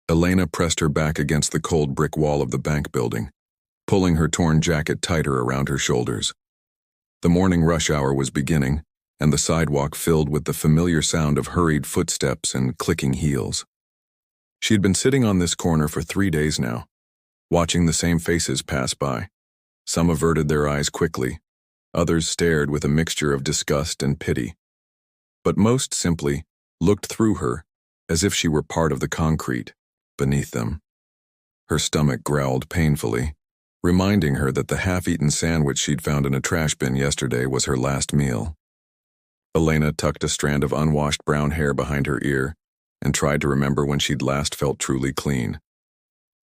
Elena pressed her back against the cold brick wall of the bank building, pulling her torn jacket tighter around her shoulders. The morning rush hour was beginning, and the sidewalk filled with the familiar sound of hurried footsteps and clicking heels. She had been sitting on this corner for 3 days now, watching the same faces pass by. Some averted their eyes quickly, others stared with a mixture of disgust and pity. But most simply looked through her, as if she were part of the concrete beneath them. Her stomach growled painfully, reminding her that the half-eaten sandwich she'd found in a trash bin yesterday was her last meal. Elena tucked a strand of unwashed brown hair behind her ear and tried to remember when she'd last felt truly clean.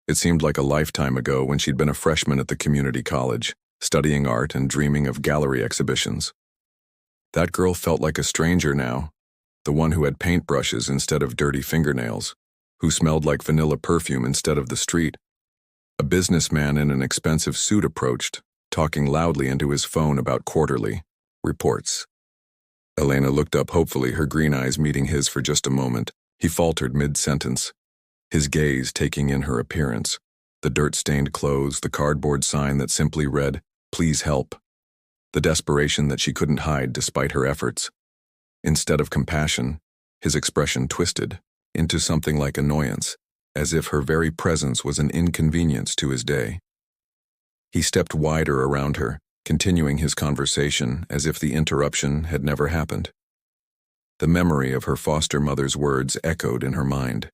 It seemed like a lifetime ago when she'd been a freshman at the community college, studying art and dreaming of gallery exhibitions. That girl felt like a stranger now, the one who had paintbrushes instead of dirty fingernails, who smelled like vanilla perfume instead of the street. A businessman in an expensive suit approached, talking loudly into his phone about quarterly reports. Elena looked up hopefully, her green eyes meeting his for just a moment. He faltered mid-sentence, his gaze taking in her appearance, the dirt-stained clothes, the cardboard sign that simply read, "Please help," the desperation that she couldn't hide despite her efforts. Instead of compassion, his expression twisted into something like annoyance, as if her very presence was an inconvenience to his day. He stepped wider around her, continuing his conversation as if the interruption had never happened. The memory of her foster mother's words echoed in her mind.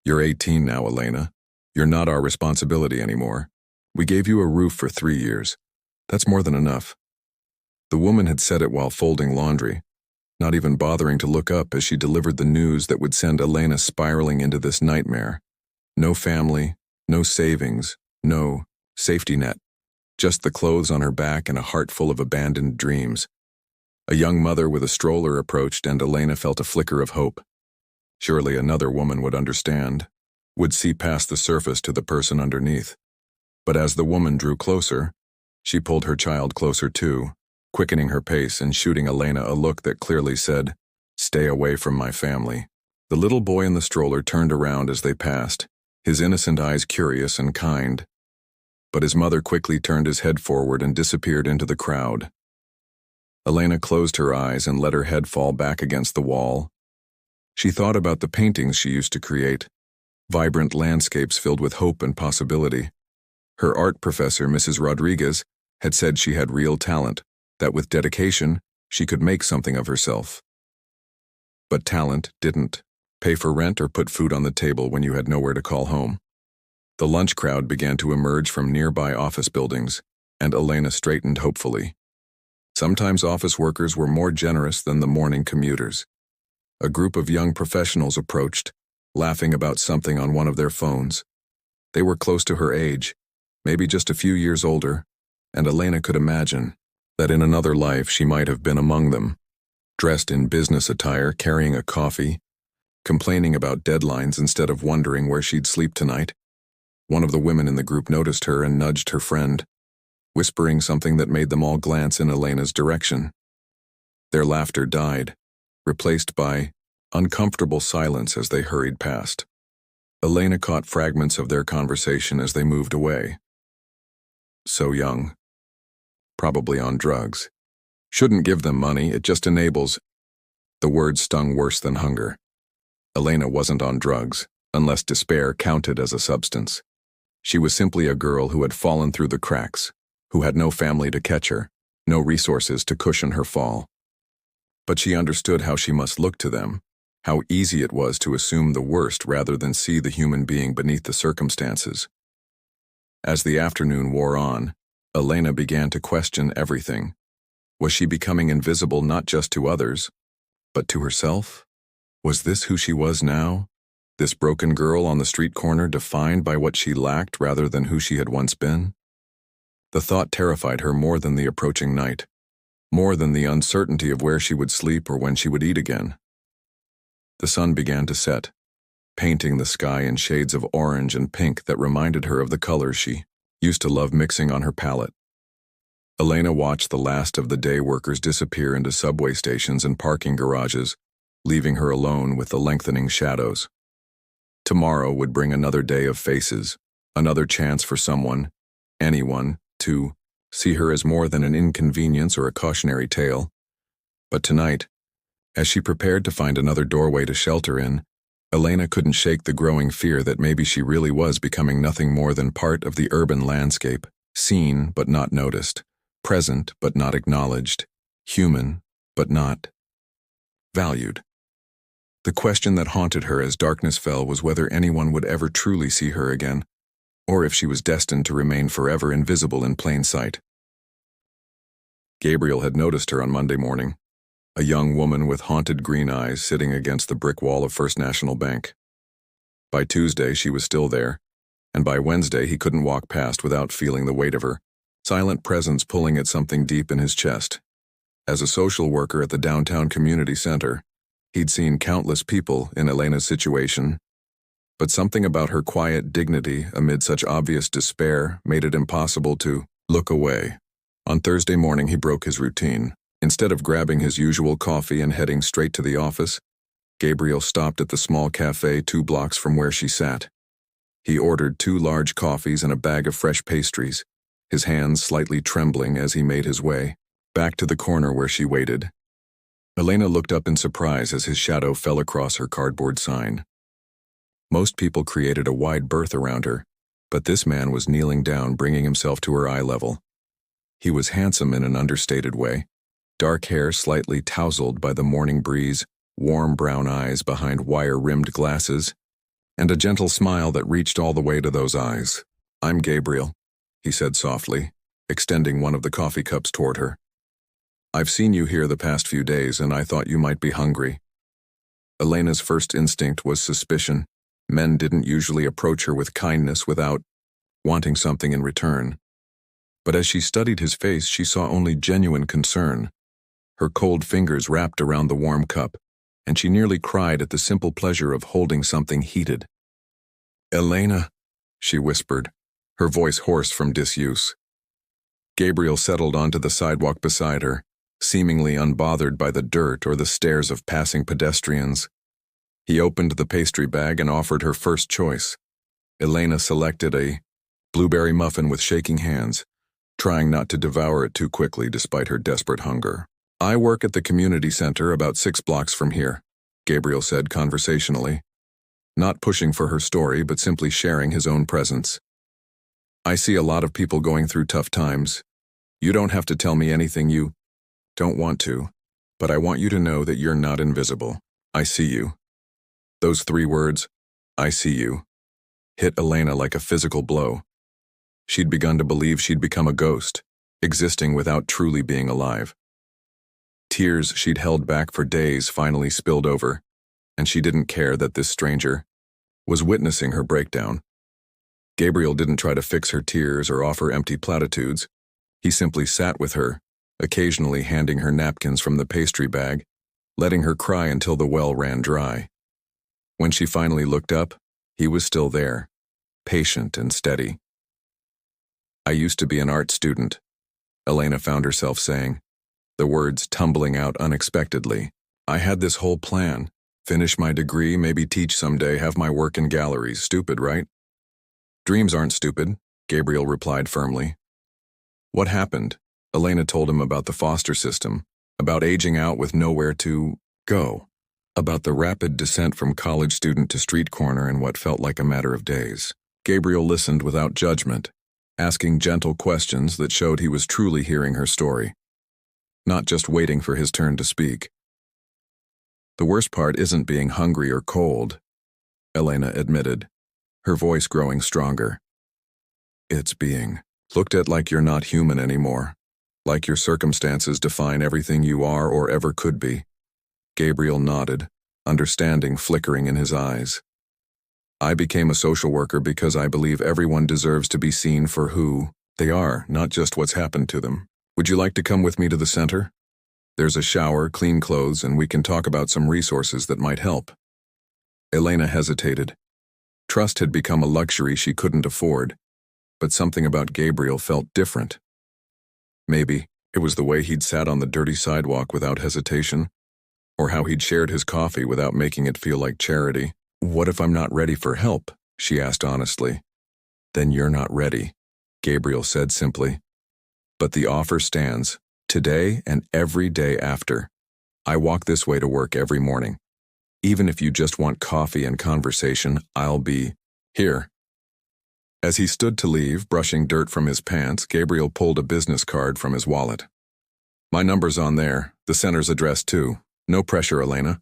"You're 18 now, Elena. You're not our responsibility anymore. We gave you a roof for 3 years. That's more than enough." The woman had said it while folding laundry, not even bothering to look up as she delivered the news that would send Elena spiraling into this nightmare. No family, no savings, no safety net, just the clothes on her back and a heart full of abandoned dreams. A young mother with a stroller approached, and Elena felt a flicker of hope. Surely another woman would understand, would see past the surface to the person underneath. But as the woman drew closer, she pulled her child closer too, quickening her pace and shooting Elena a look that clearly said, "Stay away from my family." The little boy in the stroller turned around as they passed, his innocent eyes curious and kind. But his mother quickly turned his head forward and disappeared into the crowd. Elena closed her eyes and let her head fall back against the wall. She thought about the paintings she used to create, vibrant landscapes filled with hope and possibility. Her art professor, Mrs. Rodriguez, had said she had real talent, that with dedication, she could make something of herself. But talent didn't pay for rent or put food on the table when you had nowhere to call home. The lunch crowd began to emerge from nearby office buildings, and Elena straightened hopefully. Sometimes office workers were more generous than the morning commuters. A group of young professionals approached, laughing about something on one of their phones. They were close to her age, maybe just a few years older, and Elena could imagine that in another life she might have been among them, dressed in business attire, carrying a coffee, complaining about deadlines instead of wondering where she'd sleep tonight. One of the women in the group noticed her and nudged her friend, whispering something that made them all glance in Elena's direction. Their laughter died, replaced by uncomfortable silence as they hurried past. Elena caught fragments of their conversation as they moved away. So young. Probably on drugs. Shouldn't give them money, it just enables. The words stung worse than hunger. Elena wasn't on drugs, unless despair counted as a substance. She was simply a girl who had fallen through the cracks, who had no family to catch her, no resources to cushion her fall. But she understood how she must look to them, how easy it was to assume the worst rather than see the human being beneath the circumstances. As the afternoon wore on, Elena began to question everything. Was she becoming invisible not just to others, but to herself? Was this who she was now? This broken girl on the street corner defined by what she lacked rather than who she had once been? The thought terrified her more than the approaching night, more than the uncertainty of where she would sleep or when she would eat again. The sun began to set, painting the sky in shades of orange and pink that reminded her of the colors she used to love mixing on her palette. Elena watched the last of the day workers disappear into subway stations and parking garages, leaving her alone with the lengthening shadows. Tomorrow would bring another day of faces, another chance for someone, anyone, to see her as more than an inconvenience or a cautionary tale. But tonight, as she prepared to find another doorway to shelter in, Elena couldn't shake the growing fear that maybe she really was becoming nothing more than part of the urban landscape, seen but not noticed, present but not acknowledged, human but not valued. The question that haunted her as darkness fell was whether anyone would ever truly see her again, or if she was destined to remain forever invisible in plain sight. Gabriel had noticed her on Monday morning, a young woman with haunted green eyes sitting against the brick wall of First National Bank. By Tuesday, she was still there, and by Wednesday he couldn't walk past without feeling the weight of her silent presence pulling at something deep in his chest. As a social worker at the downtown community center, he'd seen countless people in Elena's situation, but something about her quiet dignity amid such obvious despair made it impossible to look away. On Thursday morning, he broke his routine. Instead of grabbing his usual coffee and heading straight to the office, Gabriel stopped at the small cafe 2 blocks from where she sat. He ordered 2 large coffees and a bag of fresh pastries, his hands slightly trembling as he made his way back to the corner where she waited. Elena looked up in surprise as his shadow fell across her cardboard sign. Most people created a wide berth around her, but this man was kneeling down, bringing himself to her eye level. He was handsome in an understated way, dark hair slightly tousled by the morning breeze, warm brown eyes behind wire-rimmed glasses, and a gentle smile that reached all the way to those eyes. "I'm Gabriel," he said softly, extending one of the coffee cups toward her. "I've seen you here the past few days, and I thought you might be hungry." Elena's first instinct was suspicion. Men didn't usually approach her with kindness without wanting something in return. But as she studied his face, she saw only genuine concern. Her cold fingers wrapped around the warm cup, and she nearly cried at the simple pleasure of holding something heated. "Elena," she whispered, her voice hoarse from disuse. Gabriel settled onto the sidewalk beside her, seemingly unbothered by the dirt or the stares of passing pedestrians. He opened the pastry bag and offered her first choice. Elena selected a blueberry muffin with shaking hands, trying not to devour it too quickly despite her desperate hunger. "I work at the community center about 6 blocks from here," Gabriel said conversationally, not pushing for her story but simply sharing his own presence. "I see a lot of people going through tough times. You don't have to tell me anything you don't want to, but I want you to know that you're not invisible. I see you." Those 3 words, "I see you," hit Elena like a physical blow. She'd begun to believe she'd become a ghost, existing without truly being alive. Tears she'd held back for days finally spilled over, and she didn't care that this stranger was witnessing her breakdown. Gabriel didn't try to fix her tears or offer empty platitudes. He simply sat with her, occasionally handing her napkins from the pastry bag, letting her cry until the well ran dry. When she finally looked up, he was still there, patient and steady. "I used to be an art student," Elena found herself saying, the words tumbling out unexpectedly. "I had this whole plan. Finish my degree, maybe teach someday, have my work in galleries. Stupid, right?" "Dreams aren't stupid," Gabriel replied firmly. "What happened?" Elena told him about the foster system, about aging out with nowhere to go, about the rapid descent from college student to street corner in what felt like a matter of days. Gabriel listened without judgment, asking gentle questions that showed he was truly hearing her story, not just waiting for his turn to speak. "The worst part isn't being hungry or cold," Elena admitted, her voice growing stronger. "It's being looked at like you're not human anymore, like your circumstances define everything you are or ever could be." Gabriel nodded, understanding flickering in his eyes. "I became a social worker because I believe everyone deserves to be seen for who they are, not just what's happened to them. Would you like to come with me to the center? There's a shower, clean clothes, and we can talk about some resources that might help." Elena hesitated. Trust had become a luxury she couldn't afford, but something about Gabriel felt different. Maybe it was the way he'd sat on the dirty sidewalk without hesitation, or how he'd shared his coffee without making it feel like charity. What if I'm not ready for help? She asked honestly. Then you're not ready, Gabriel said simply. But the offer stands, today and every day after. I walk this way to work every morning. Even if you just want coffee and conversation, I'll be here. As he stood to leave, brushing dirt from his pants, Gabriel pulled a business card from his wallet. My number's on there, the center's address too. No pressure, Elena.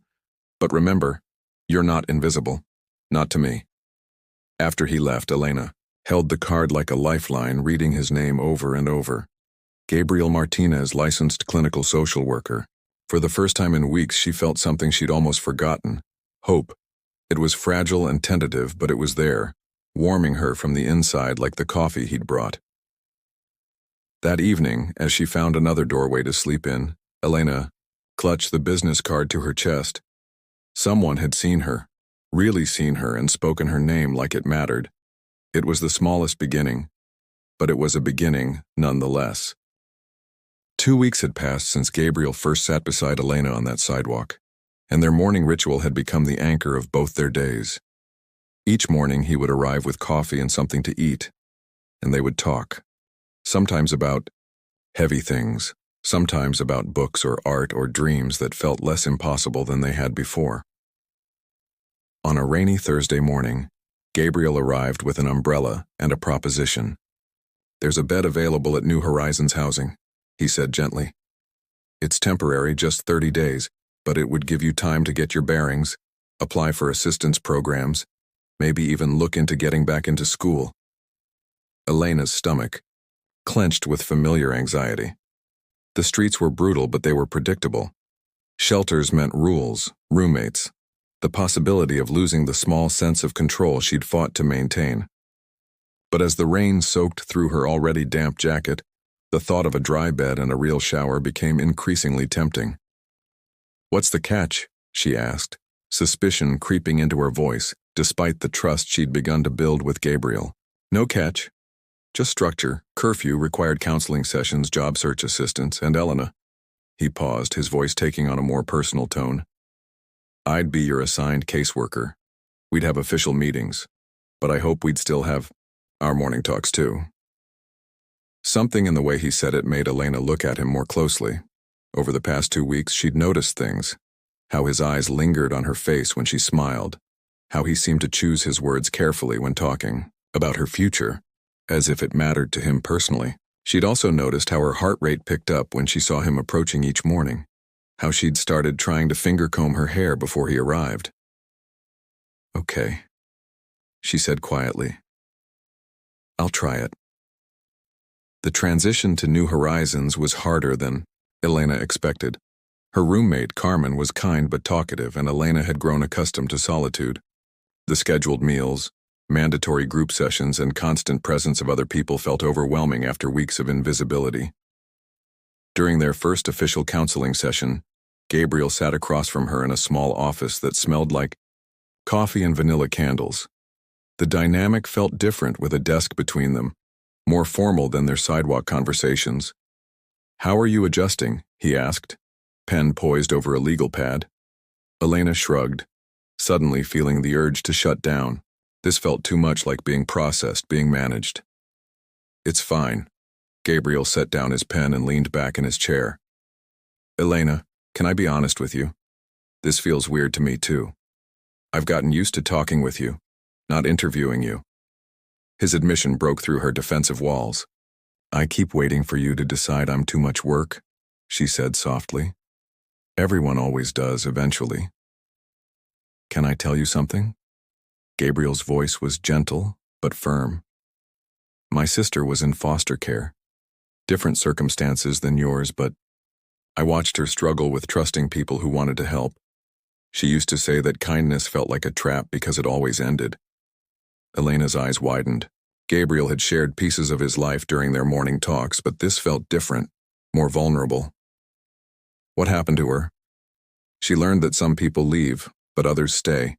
But remember, you're not invisible. Not to me. After he left, Elena held the card like a lifeline, reading his name over and over. Gabriel Martinez, licensed clinical social worker. For the first time in weeks, she felt something she'd almost forgotten. Hope. It was fragile and tentative, but it was there, warming her from the inside like the coffee he'd brought. That evening, as she found another doorway to sleep in, Elena clutched the business card to her chest. Someone had seen her, really seen her, and spoken her name like it mattered. It was the smallest beginning, but it was a beginning nonetheless. 2 weeks had passed since Gabriel first sat beside Elena on that sidewalk, and their morning ritual had become the anchor of both their days. Each morning he would arrive with coffee and something to eat, and they would talk, sometimes about heavy things, sometimes about books or art or dreams that felt less impossible than they had before. On a rainy Thursday morning, Gabriel arrived with an umbrella and a proposition. There's a bed available at New Horizons Housing, he said gently. It's temporary, just 30 days, but it would give you time to get your bearings, apply for assistance programs, maybe even look into getting back into school. Elena's stomach clenched with familiar anxiety. The streets were brutal, but they were predictable. Shelters meant rules, roommates, the possibility of losing the small sense of control she'd fought to maintain. But as the rain soaked through her already damp jacket, the thought of a dry bed and a real shower became increasingly tempting. What's the catch? She asked, suspicion creeping into her voice, despite the trust she'd begun to build with Gabriel. No catch. Just structure, curfew, required counseling sessions, job search assistance, and Elena. He paused, his voice taking on a more personal tone. I'd be your assigned caseworker. We'd have official meetings, but I hope we'd still have our morning talks too. Something in the way he said it made Elena look at him more closely. Over the past 2 weeks, she'd noticed things. How his eyes lingered on her face when she smiled. How he seemed to choose his words carefully when talking about her future, as if it mattered to him personally. She'd also noticed how her heart rate picked up when she saw him approaching each morning. How she'd started trying to finger comb her hair before he arrived. Okay, she said quietly. I'll try it. The transition to New Horizons was harder than Elena expected. Her roommate, Carmen, was kind but talkative, and Elena had grown accustomed to solitude. The scheduled meals, mandatory group sessions, and constant presence of other people felt overwhelming after weeks of invisibility. During their first official counseling session, Gabriel sat across from her in a small office that smelled like coffee and vanilla candles. The dynamic felt different with a desk between them, more formal than their sidewalk conversations. How are you adjusting? He asked, pen poised over a legal pad. Elena shrugged, suddenly feeling the urge to shut down. This felt too much like being processed, being managed. It's fine. Gabriel set down his pen and leaned back in his chair. Elena, can I be honest with you? This feels weird to me too. I've gotten used to talking with you, not interviewing you. His admission broke through her defensive walls. I keep waiting for you to decide I'm too much work, she said softly. Everyone always does eventually. Can I tell you something? Gabriel's voice was gentle but firm. My sister was in foster care. Different circumstances than yours, but I watched her struggle with trusting people who wanted to help. She used to say that kindness felt like a trap because it always ended. Elena's eyes widened. Gabriel had shared pieces of his life during their morning talks, but this felt different, more vulnerable. What happened to her? She learned that some people leave, but others stay.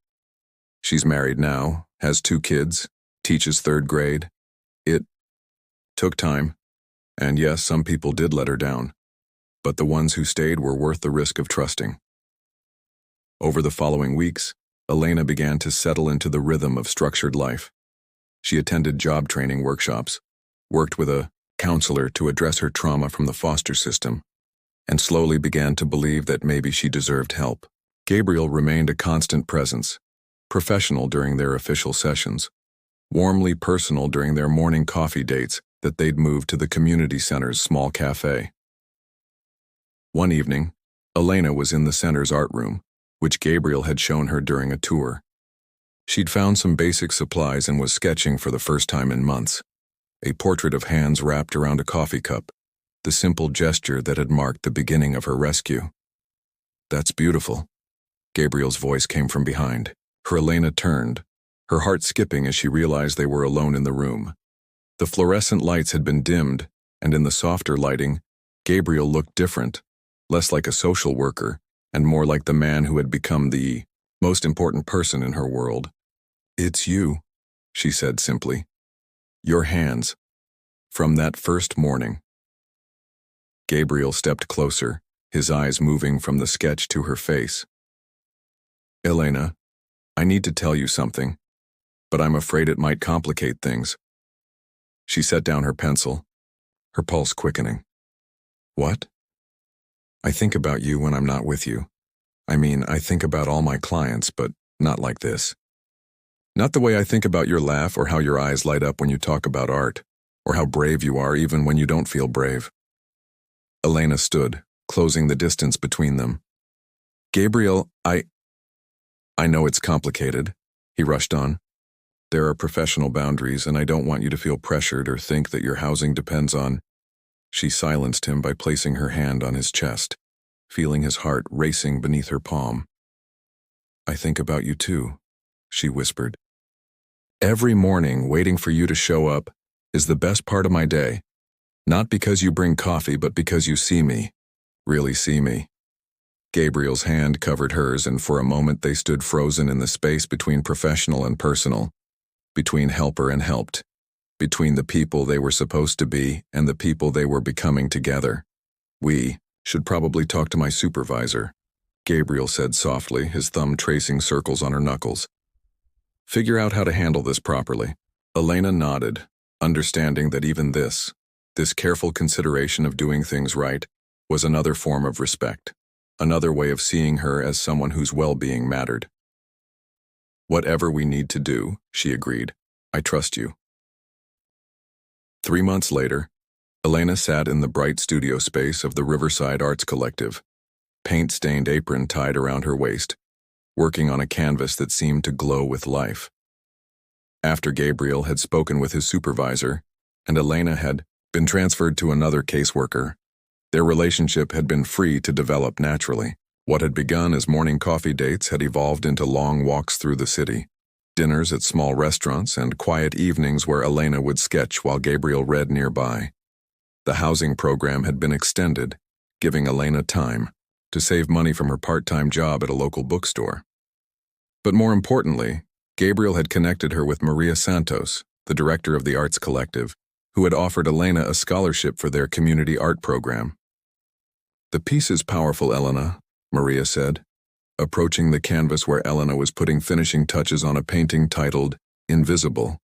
She's married now, has 2 kids, teaches 3rd grade. It took time, and yes, some people did let her down, but the ones who stayed were worth the risk of trusting. Over the following weeks, Elena began to settle into the rhythm of structured life. She attended job training workshops, worked with a counselor to address her trauma from the foster system, and slowly began to believe that maybe she deserved help. Gabriel remained a constant presence, professional during their official sessions, warmly personal during their morning coffee dates that they'd moved to the community center's small cafe. One evening, Elena was in the center's art room, which Gabriel had shown her during a tour. She'd found some basic supplies and was sketching for the first time in months. A portrait of hands wrapped around a coffee cup, the simple gesture that had marked the beginning of her rescue. "That's beautiful." Gabriel's voice came from behind. Her Elena turned, her heart skipping as she realized they were alone in the room. The fluorescent lights had been dimmed, and in the softer lighting, Gabriel looked different, less like a social worker, and more like the man who had become the most important person in her world. "It's you," she said simply. "Your hands. From that first morning." Gabriel stepped closer, his eyes moving from the sketch to her face. "Elena, I need to tell you something, but I'm afraid it might complicate things." She set down her pencil, her pulse quickening. "What?" "I think about you when I'm not with you. I mean, I think about all my clients, but not like this. Not the way I think about your laugh or how your eyes light up when you talk about art, or how brave you are even when you don't feel brave." Elena stood, closing the distance between them. "Gabriel, I know it's complicated," he rushed on. "There are professional boundaries, and I don't want you to feel pressured or think that your housing depends on—" She silenced him by placing her hand on his chest, feeling his heart racing beneath her palm. "I think about you too," she whispered. "Every morning, waiting for you to show up is the best part of my day. Not because you bring coffee, but because you see me, really see me." Gabriel's hand covered hers, and for a moment they stood frozen in the space between professional and personal, between helper and helped, between the people they were supposed to be and the people they were becoming together. "We should probably talk to my supervisor," Gabriel said softly, his thumb tracing circles on her knuckles. "Figure out how to handle this properly." Elena nodded, understanding that even this careful consideration of doing things right, was another form of respect, another way of seeing her as someone whose well-being mattered. "Whatever we need to do," she agreed. "I trust you." 3 months later, Elena sat in the bright studio space of the Riverside Arts Collective, paint-stained apron tied around her waist, working on a canvas that seemed to glow with life. After Gabriel had spoken with his supervisor, and Elena had been transferred to another caseworker, their relationship had been free to develop naturally. What had begun as morning coffee dates had evolved into long walks through the city, dinners at small restaurants, and quiet evenings where Elena would sketch while Gabriel read nearby. The housing program had been extended, giving Elena time to save money from her part-time job at a local bookstore. But more importantly, Gabriel had connected her with Maria Santos, the director of the Arts Collective, who had offered Elena a scholarship for their community art program. "The piece is powerful, Elena," Maria said, approaching the canvas where Elena was putting finishing touches on a painting titled "Invisible."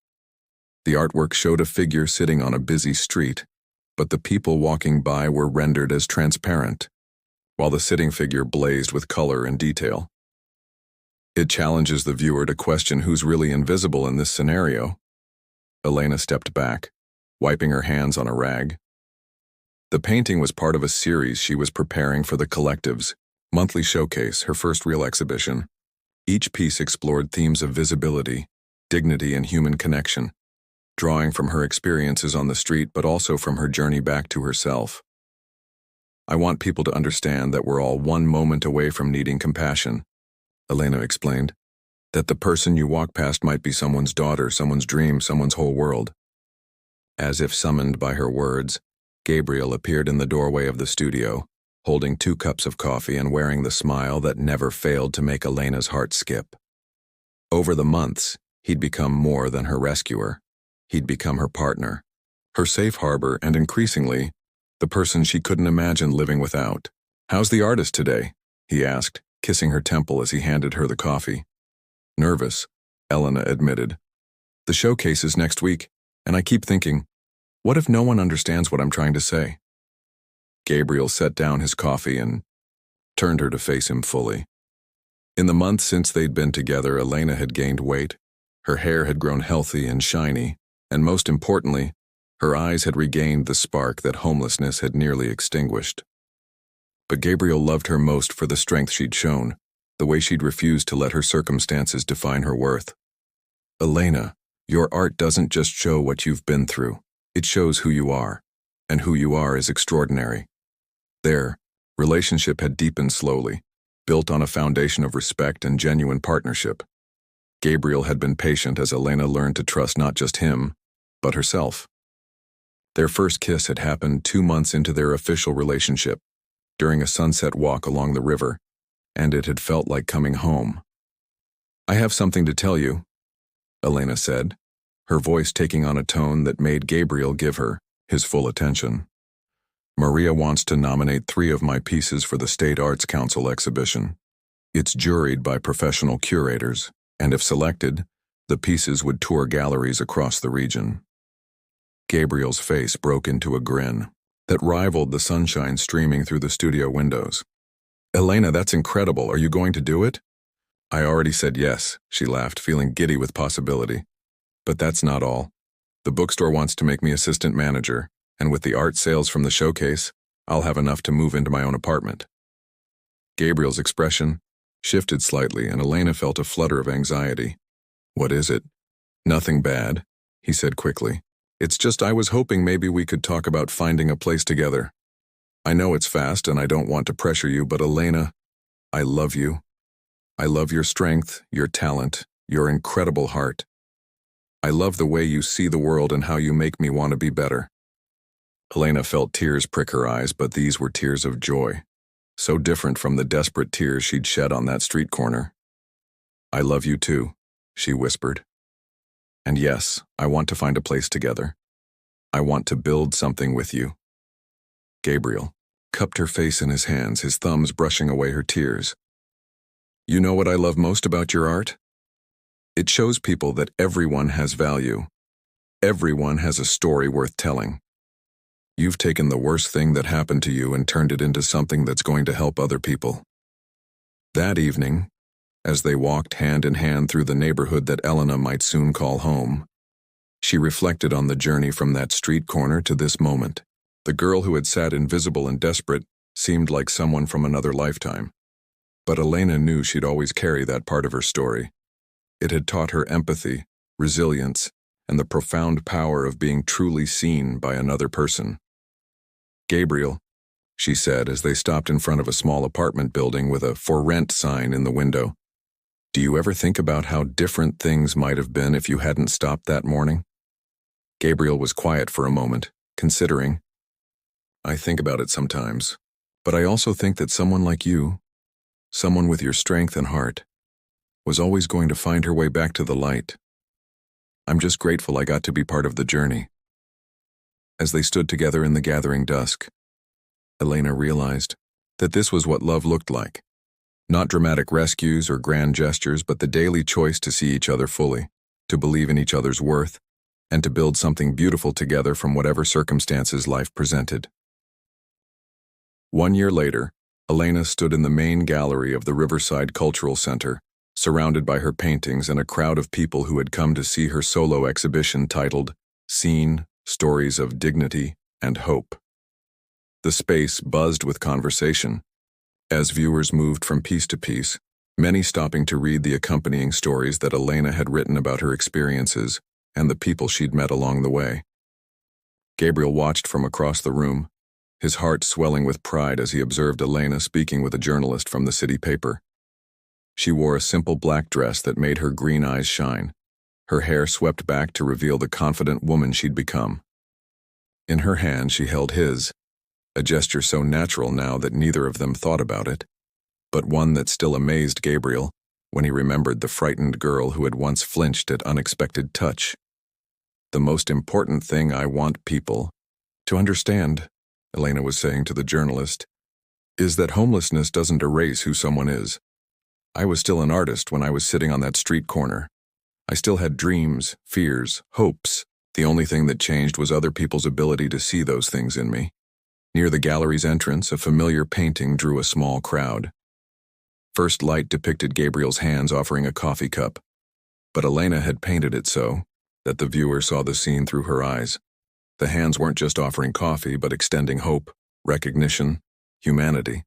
The artwork showed a figure sitting on a busy street, but the people walking by were rendered as transparent, while the sitting figure blazed with color and detail. "It challenges the viewer to question who's really invisible in this scenario." Elena stepped back, wiping her hands on a rag. The painting was part of a series she was preparing for the Collective's monthly showcase, her first real exhibition. Each piece explored themes of visibility, dignity, and human connection, drawing from her experiences on the street but also from her journey back to herself. "I want people to understand that we're all one moment away from needing compassion," Elena explained. "That the person you walk past might be someone's daughter, someone's dream, someone's whole world." As if summoned by her words, Gabriel appeared in the doorway of the studio, holding 2 cups of coffee and wearing the smile that never failed to make Elena's heart skip. Over the months, he'd become more than her rescuer. He'd become her partner, her safe harbor, and increasingly, the person she couldn't imagine living without. "How's the artist today?" he asked, kissing her temple as he handed her the coffee. Nervous, Elena admitted. The showcase is next week, and I keep thinking, what if no one understands what I'm trying to say? Gabriel set down his coffee and turned her to face him fully. In the months since they'd been together, Elena had gained weight. Her hair had grown healthy and shiny, and most importantly, her eyes had regained the spark that homelessness had nearly extinguished. But Gabriel loved her most for the strength she'd shown, the way she'd refused to let her circumstances define her worth. Elena, your art doesn't just show what you've been through, it shows who you are, and who you are is extraordinary. Their relationship had deepened slowly, built on a foundation of respect and genuine partnership. Gabriel had been patient as Elena learned to trust not just him, but herself. Their first kiss had happened 2 months into their official relationship, during a sunset walk along the river, and it had felt like coming home. I have something to tell you, Elena said, her voice taking on a tone that made Gabriel give her his full attention. Maria wants to nominate 3 of my pieces for the State Arts Council exhibition. It's juried by professional curators, and if selected, the pieces would tour galleries across the region. Gabriel's face broke into a grin that rivaled the sunshine streaming through the studio windows. Elena, that's incredible. Are you going to do it? I already said yes, she laughed, feeling giddy with possibility. But that's not all. The bookstore wants to make me assistant manager, and with the art sales from the showcase, I'll have enough to move into my own apartment. Gabriel's expression shifted slightly, and Elena felt a flutter of anxiety. What is it? Nothing bad, he said quickly. It's just I was hoping maybe we could talk about finding a place together. I know it's fast and I don't want to pressure you, but Elena, I love you. I love your strength, your talent, your incredible heart. I love the way you see the world and how you make me want to be better. Elena felt tears prick her eyes, but these were tears of joy, so different from the desperate tears she'd shed on that street corner. I love you too, she whispered. And yes, I want to find a place together. I want to build something with you. Gabriel cupped her face in his hands, his thumbs brushing away her tears. You know what I love most about your art? It shows people that everyone has value. Everyone has a story worth telling. You've taken the worst thing that happened to you and turned it into something that's going to help other people. That evening, as they walked hand in hand through the neighborhood that Elena might soon call home, she reflected on the journey from that street corner to this moment. The girl who had sat invisible and desperate seemed like someone from another lifetime. But Elena knew she'd always carry that part of her story. It had taught her empathy, resilience, and the profound power of being truly seen by another person. Gabriel, she said as they stopped in front of a small apartment building with a "For Rent" sign in the window. Do you ever think about how different things might have been if you hadn't stopped that morning? Gabriel was quiet for a moment, considering. I think about it sometimes, but I also think that someone like you, someone with your strength and heart, was always going to find her way back to the light. I'm just grateful I got to be part of the journey. As they stood together in the gathering dusk, Elena realized that this was what love looked like. Not dramatic rescues or grand gestures, but the daily choice to see each other fully, to believe in each other's worth, and to build something beautiful together from whatever circumstances life presented. 1 year later, Elena stood in the main gallery of the Riverside Cultural Center, surrounded by her paintings and a crowd of people who had come to see her solo exhibition titled Seen, Stories of Dignity and Hope. The space buzzed with conversation. As viewers moved from piece to piece, many stopping to read the accompanying stories that Elena had written about her experiences and the people she'd met along the way. Gabriel watched from across the room, his heart swelling with pride as he observed Elena speaking with a journalist from the city paper. She wore a simple black dress that made her green eyes shine, her hair swept back to reveal the confident woman she'd become. In her hand she held his, a gesture so natural now that neither of them thought about it, but one that still amazed Gabriel when he remembered the frightened girl who had once flinched at unexpected touch. The most important thing I want people to understand, Elena was saying to the journalist, is that homelessness doesn't erase who someone is. I was still an artist when I was sitting on that street corner. I still had dreams, fears, hopes. The only thing that changed was other people's ability to see those things in me. Near the gallery's entrance, a familiar painting drew a small crowd. First light depicted Gabriel's hands offering a coffee cup, but Elena had painted it so that the viewer saw the scene through her eyes. The hands weren't just offering coffee, but extending hope, recognition, humanity.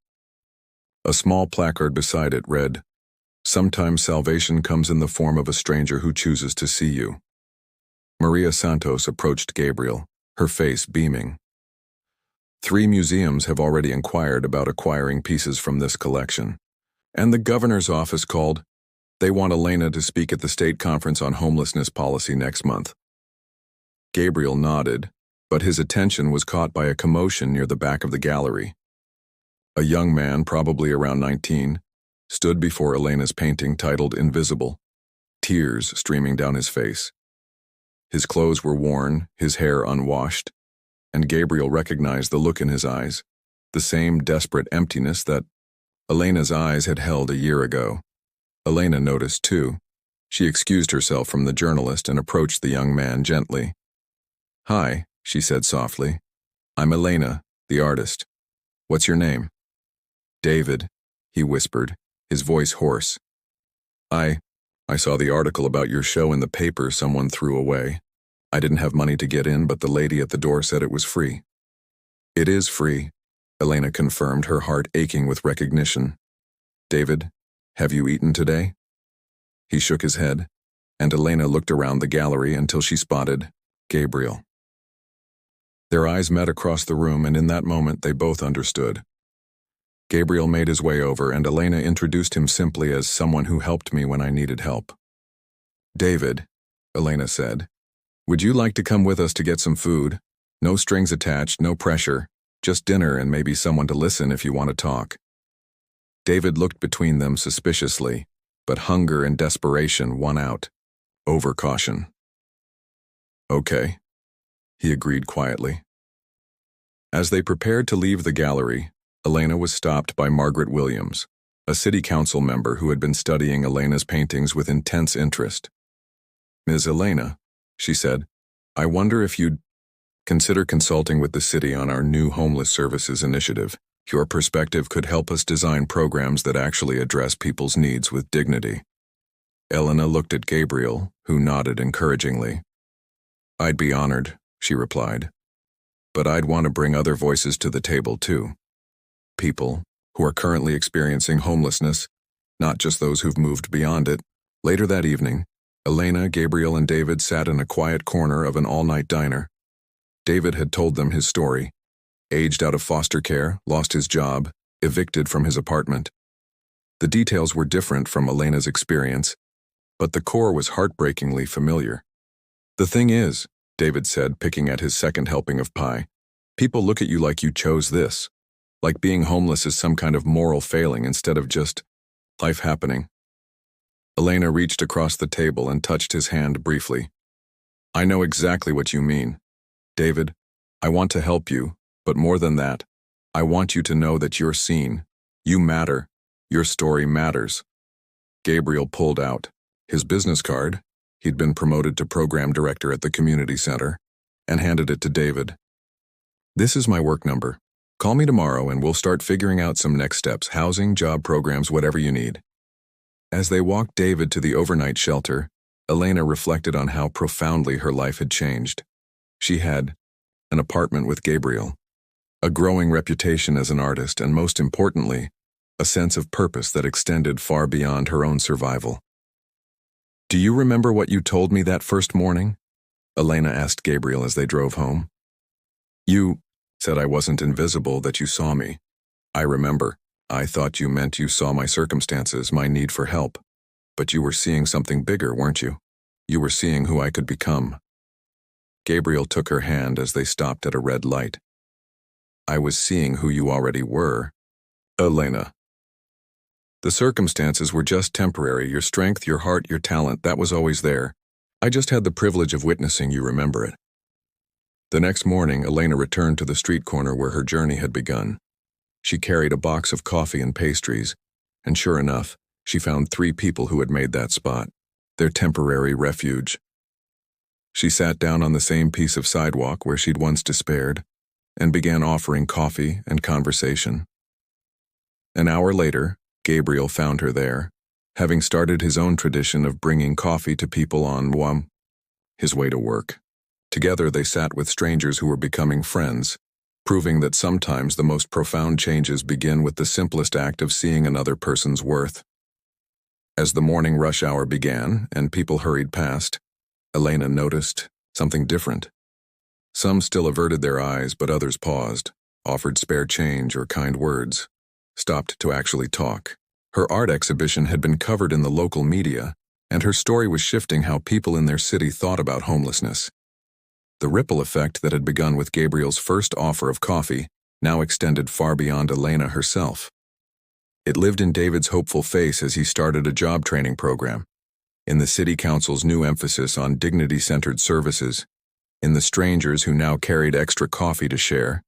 A small placard beside it read, "Sometimes salvation comes in the form of a stranger who chooses to see you." Maria Santos approached Gabriel, her face beaming. 3 museums have already inquired about acquiring pieces from this collection. And the governor's office called. They want Elena to speak at the state conference on homelessness policy next month. Gabriel nodded, but his attention was caught by a commotion near the back of the gallery. A young man, probably around 19, stood before Elena's painting titled Invisible, tears streaming down his face. His clothes were worn, his hair unwashed, and Gabriel recognized the look in his eyes, the same desperate emptiness that Elena's eyes had held a year ago. Elena noticed too. She excused herself from the journalist and approached the young man gently. "Hi," she said softly. "I'm Elena, the artist. What's your name?" "David," he whispered, his voice hoarse. I saw the article about your show in the paper someone threw away. I didn't have money to get in, but the lady at the door said it was free." "It is free," Elena confirmed, her heart aching with recognition. "David, have you eaten today?" He shook his head, and Elena looked around the gallery until she spotted Gabriel. Their eyes met across the room, and in that moment they both understood. Gabriel made his way over, and Elena introduced him simply as someone who helped me when I needed help. "David," Elena said, "would you like to come with us to get some food? No strings attached, no pressure. Just dinner and maybe someone to listen if you want to talk." David looked between them suspiciously, but hunger and desperation won out over caution. "Okay," he agreed quietly. As they prepared to leave the gallery, Elena was stopped by Margaret Williams, a city council member who had been studying Elena's paintings with intense interest. "Ms. Elena," she said, "I wonder if you'd consider consulting with the city on our new homeless services initiative. Your perspective could help us design programs that actually address people's needs with dignity." Elena looked at Gabriel, who nodded encouragingly. "I'd be honored," she replied. "But I'd want to bring other voices to the table too. People who are currently experiencing homelessness, not just those who've moved beyond it." Later that evening, Elena, Gabriel, and David sat in a quiet corner of an all-night diner. David had told them his story. Aged out of foster care, lost his job, evicted from his apartment. The details were different from Elena's experience, but the core was heartbreakingly familiar. "The thing is," David said, picking at his second helping of pie, "people look at you like you chose this. Like being homeless is some kind of moral failing instead of just life happening." Elena reached across the table and touched his hand briefly. "I know exactly what you mean. David, I want to help you, but more than that, I want you to know that you're seen. You matter. Your story matters." Gabriel pulled out his business card. He'd been promoted to program director at the community center, and handed it to David. "This is my work number. Call me tomorrow and we'll start figuring out some next steps, housing, job programs, whatever you need." As they walked David to the overnight shelter, Elena reflected on how profoundly her life had changed. She had an apartment with Gabriel, a growing reputation as an artist, and most importantly, a sense of purpose that extended far beyond her own survival. "Do you remember what you told me that first morning?" Elena asked Gabriel as they drove home. "You said I wasn't invisible, that you saw me. I remember. I thought you meant you saw my circumstances, my need for help. But you were seeing something bigger, weren't you? You were seeing who I could become." Gabriel took her hand as they stopped at a red light. "I was seeing who you already were, Elena. The circumstances were just temporary. Your strength, your heart, your talent, that was always there. I just had the privilege of witnessing you remember it." The next morning, Elena returned to the street corner where her journey had begun. She carried a box of coffee and pastries, and sure enough, She found 3 people who had made that spot, their temporary refuge. She sat down on the same piece of sidewalk where she'd once despaired and began offering coffee and conversation. An hour later, Gabriel found her there, having started his own tradition of bringing coffee to people on his way to work. Together they sat with strangers who were becoming friends, proving that sometimes the most profound changes begin with the simplest act of seeing another person's worth. As the morning rush hour began and people hurried past, Elena noticed something different. Some still averted their eyes, but others paused, offered spare change or kind words, stopped to actually talk. Her art exhibition had been covered in the local media, and her story was shifting how people in their city thought about homelessness. The ripple effect that had begun with Gabriel's first offer of coffee now extended far beyond Elena herself. It lived in David's hopeful face as he started a job training program, in the city council's new emphasis on dignity-centered services, in the strangers who now carried extra coffee to share,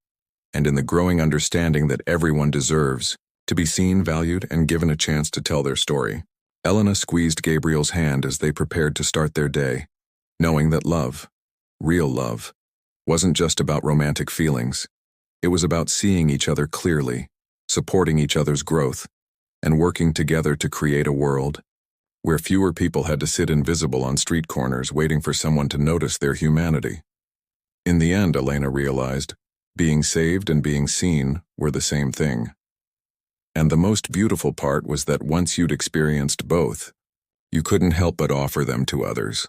and in the growing understanding that everyone deserves to be seen, valued, and given a chance to tell their story. Elena squeezed Gabriel's hand as they prepared to start their day, knowing that love, real love, wasn't just about romantic feelings. It was about seeing each other clearly, supporting each other's growth, and working together to create a world where fewer people had to sit invisible on street corners waiting for someone to notice their humanity. In the end, Elena realized, being saved and being seen were the same thing. And the most beautiful part was that once you'd experienced both, you couldn't help but offer them to others.